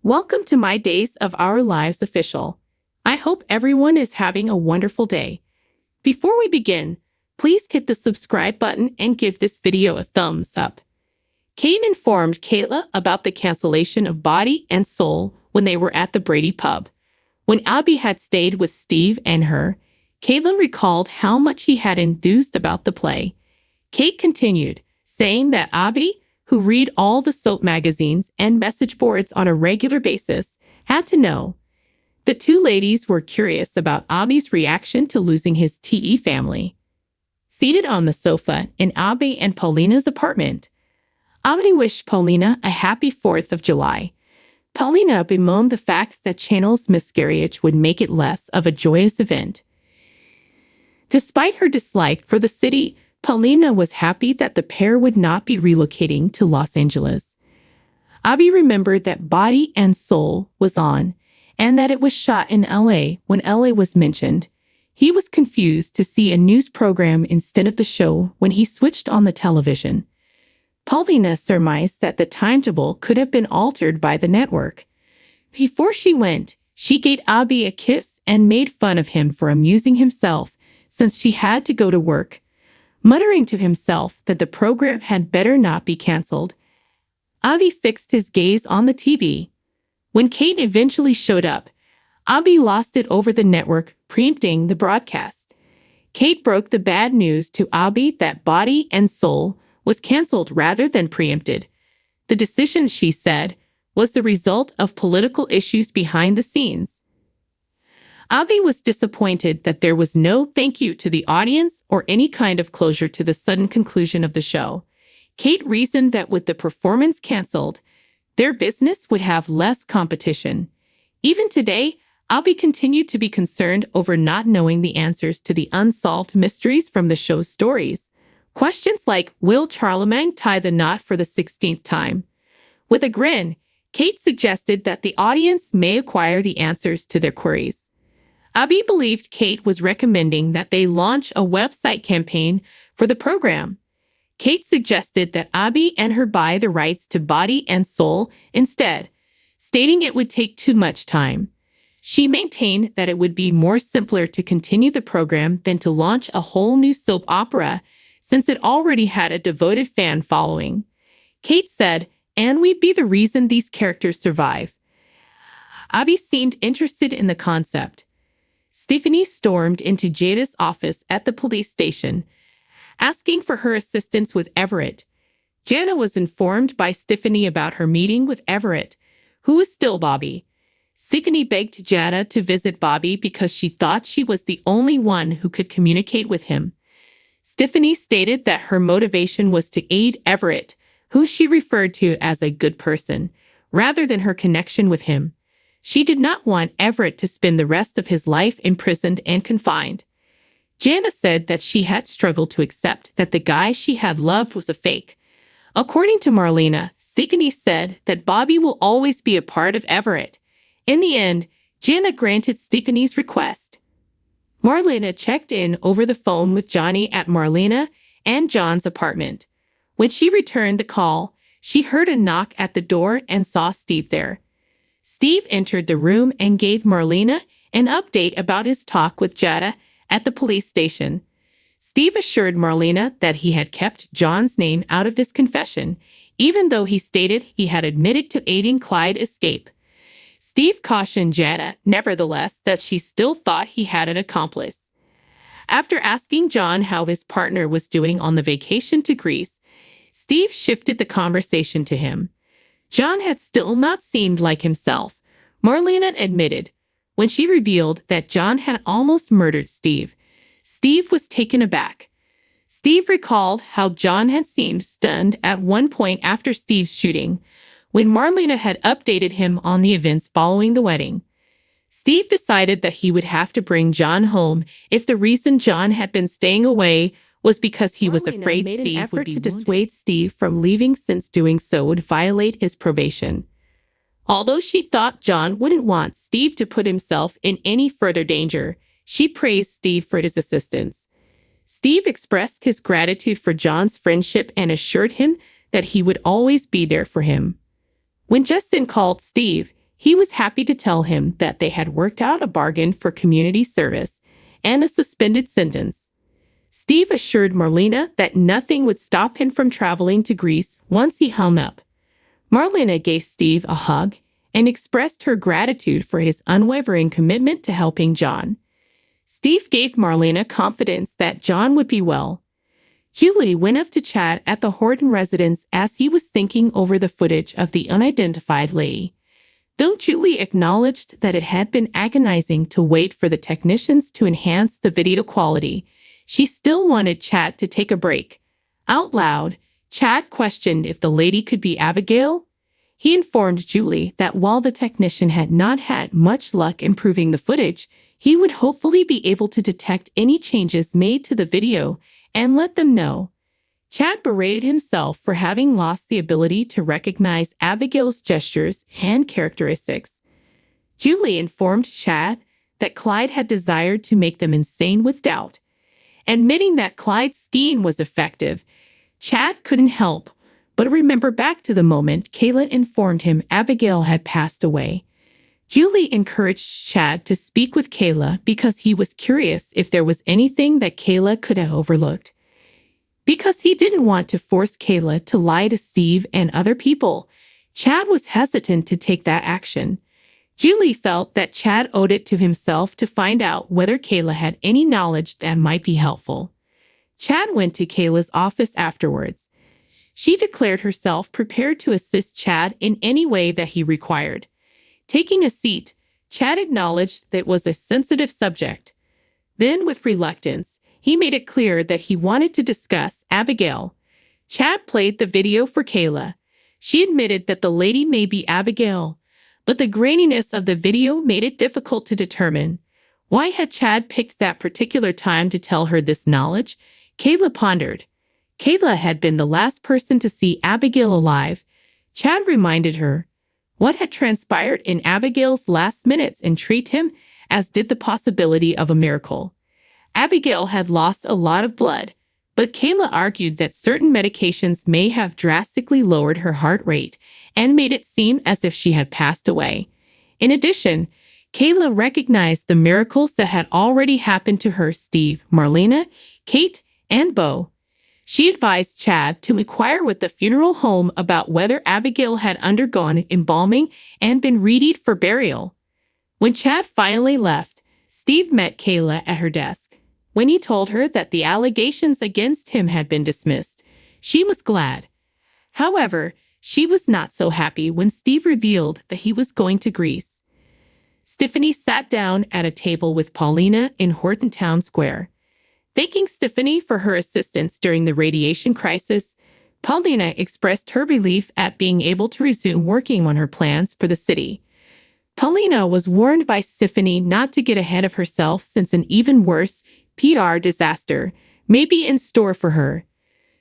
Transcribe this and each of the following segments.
Welcome to My Days of Our Lives official. I hope everyone is having a wonderful day. Before we begin, please hit the subscribe button and give this video a thumbs up. Kate informed Kayla about the cancellation of Body and Soul when they were at the Brady pub. When Abby had stayed with Steve and her, Kayla recalled how much he had enthused about the play. Kate continued, saying that Abby, who read all the soap magazines and message boards on a regular basis, had to know. The two ladies were curious about Abby's reaction to losing his TE family. Seated on the sofa in Abby and Paulina's apartment, Abby wished Paulina a happy 4th of July. Paulina bemoaned the fact that Channel's miscarriage would make it less of a joyous event. Despite her dislike for the city, Paulina was happy that the pair would not be relocating to Los Angeles. Abby remembered that Body and Soul was on, and that it was shot in LA when LA was mentioned. He was confused to see a news program instead of the show when he switched on the television. Paulina surmised that the timetable could have been altered by the network. Before she went, she gave Abby a kiss and made fun of him for amusing himself since she had to go to work. Muttering to himself that the program had better not be canceled, Abby fixed his gaze on the TV. When Kate eventually showed up, Abby lost it over the network preempting the broadcast. Kate broke the bad news to Abby that Body and Soul was canceled rather than preempted. The decision, she said, was the result of political issues behind the scenes. Abby was disappointed that there was no thank you to the audience or any kind of closure to the sudden conclusion of the show. Kate reasoned that with the performance canceled, their business would have less competition. Even today, Abby continued to be concerned over not knowing the answers to the unsolved mysteries from the show's stories. Questions like, will Charlemagne tie the knot for the 16th time? With a grin, Kate suggested that the audience may acquire the answers to their queries. Abby believed Kate was recommending that they launch a website campaign for the program. Kate suggested that Abby and her buy the rights to Body and Soul instead, stating it would take too much time. She maintained that it would be more simpler to continue the program than to launch a whole new soap opera, since it already had a devoted fan following. Kate said, and we'd be the reason these characters survive. Abby seemed interested in the concept. Stephanie stormed into Jada's office at the police station, asking for her assistance with Everett. Jana was informed by Stephanie about her meeting with Everett, who was still Bobby. Stephanie begged Jada to visit Bobby because she thought she was the only one who could communicate with him. Stephanie stated that her motivation was to aid Everett, who she referred to as a good person, rather than her connection with him. She did not want Everett to spend the rest of his life imprisoned and confined. Jana said that she had struggled to accept that the guy she had loved was a fake. According to Marlena, Stephanie said that Bobby will always be a part of Everett. In the end, Jana granted Stephanie's request. Marlena checked in over the phone with Johnny at Marlena and John's apartment. When she returned the call, she heard a knock at the door and saw Steve there. Steve entered the room and gave Marlena an update about his talk with Jada at the police station. Steve assured Marlena that he had kept John's name out of this confession, even though he stated he had admitted to aiding Clyde's escape. Steve cautioned Jada, nevertheless, that she still thought he had an accomplice. After asking John how his partner was doing on the vacation to Greece, Steve shifted the conversation to him. John had still not seemed like himself, Marlena admitted. When she revealed that John had almost murdered Steve, Steve was taken aback. Steve recalled how John had seemed stunned at one point after Steve's shooting, when Marlena had updated him on the events following the wedding. Steve decided that he would have to bring John home if the reason John had been staying away was because he was afraid Steve would be to dissuade Steve from leaving, since doing so would violate his probation. Although she thought John wouldn't want Steve to put himself in any further danger, she praised Steve for his assistance. Steve expressed his gratitude for John's friendship and assured him that he would always be there for him. When Justin called Steve, he was happy to tell him that they had worked out a bargain for community service and a suspended sentence. Steve assured Marlena that nothing would stop him from traveling to Greece once he hung up. Marlena gave Steve a hug and expressed her gratitude for his unwavering commitment to helping John. Steve gave Marlena confidence that John would be well. Julie went up to Chad at the Horton residence as he was thinking over the footage of the unidentified lady. Though Julie acknowledged that it had been agonizing to wait for the technicians to enhance the video quality, she still wanted Chad to take a break. Out loud, Chad questioned if the lady could be Abigail. He informed Julie that while the technician had not had much luck improving the footage, he would hopefully be able to detect any changes made to the video and let them know. Chad berated himself for having lost the ability to recognize Abigail's gestures and characteristics. Julie informed Chad that Clyde had desired to make them insane with doubt. Admitting that Clyde's scheme was effective, Chad couldn't help but remember back to the moment Kaitlyn informed him Abigail had passed away. Julie encouraged Chad to speak with Kayla because he was curious if there was anything that Kayla could have overlooked. Because he didn't want to force Kayla to lie to Steve and other people, Chad was hesitant to take that action. Julie felt that Chad owed it to himself to find out whether Kayla had any knowledge that might be helpful. Chad went to Kayla's office afterwards. She declared herself prepared to assist Chad in any way that he required. Taking a seat, Chad acknowledged that it was a sensitive subject. Then, with reluctance, he made it clear that he wanted to discuss Abigail. Chad played the video for Kayla. She admitted that the lady may be Abigail, but the graininess of the video made it difficult to determine. Why had Chad picked that particular time to tell her this knowledge? Kayla pondered. Kayla had been the last person to see Abigail alive. Chad reminded her what had transpired in Abigail's last minutes intrigued him, as did the possibility of a miracle. Abigail had lost a lot of blood, but Kayla argued that certain medications may have drastically lowered her heart rate and made it seem as if she had passed away. In addition, Kayla recognized the miracles that had already happened to her Steve, Marlena, Kate, and Bo. She advised Chad to inquire with the funeral home about whether Abigail had undergone embalming and been readied for burial. When Chad finally left, Steve met Kayla at her desk. When he told her that the allegations against him had been dismissed, she was glad. However, she was not so happy when Steve revealed that he was going to Greece. Stephanie sat down at a table with Paulina in Horton Town Square. Thanking Stephanie for her assistance during the radiation crisis, Paulina expressed her relief at being able to resume working on her plans for the city. Paulina was warned by Stephanie not to get ahead of herself since an even worse PR disaster may be in store for her.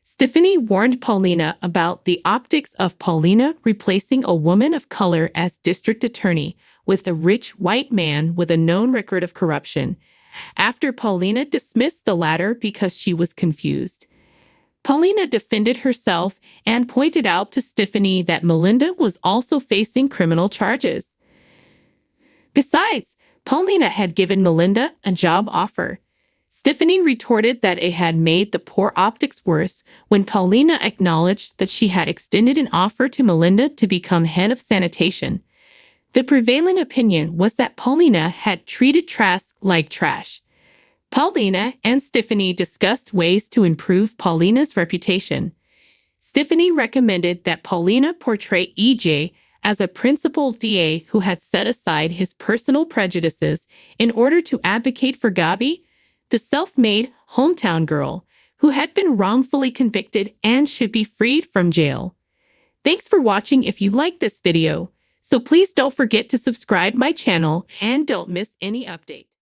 Stephanie warned Paulina about the optics of Paulina replacing a woman of color as district attorney with a rich white man with a known record of corruption, after Paulina dismissed the latter because she was confused. Paulina defended herself and pointed out to Stephanie that Melinda was also facing criminal charges. Besides, Paulina had given Melinda a job offer. Stephanie retorted that it had made the poor optics worse when Paulina acknowledged that she had extended an offer to Melinda to become head of sanitation. The prevailing opinion was that Paulina had treated Trask like trash. Paulina and Stephanie discussed ways to improve Paulina's reputation. Stephanie recommended that Paulina portray EJ as a principled DA who had set aside his personal prejudices in order to advocate for Gabi, the self-made hometown girl who had been wrongfully convicted and should be freed from jail. Thanks for watching. If you like this video, so please don't forget to subscribe my channel and don't miss any update.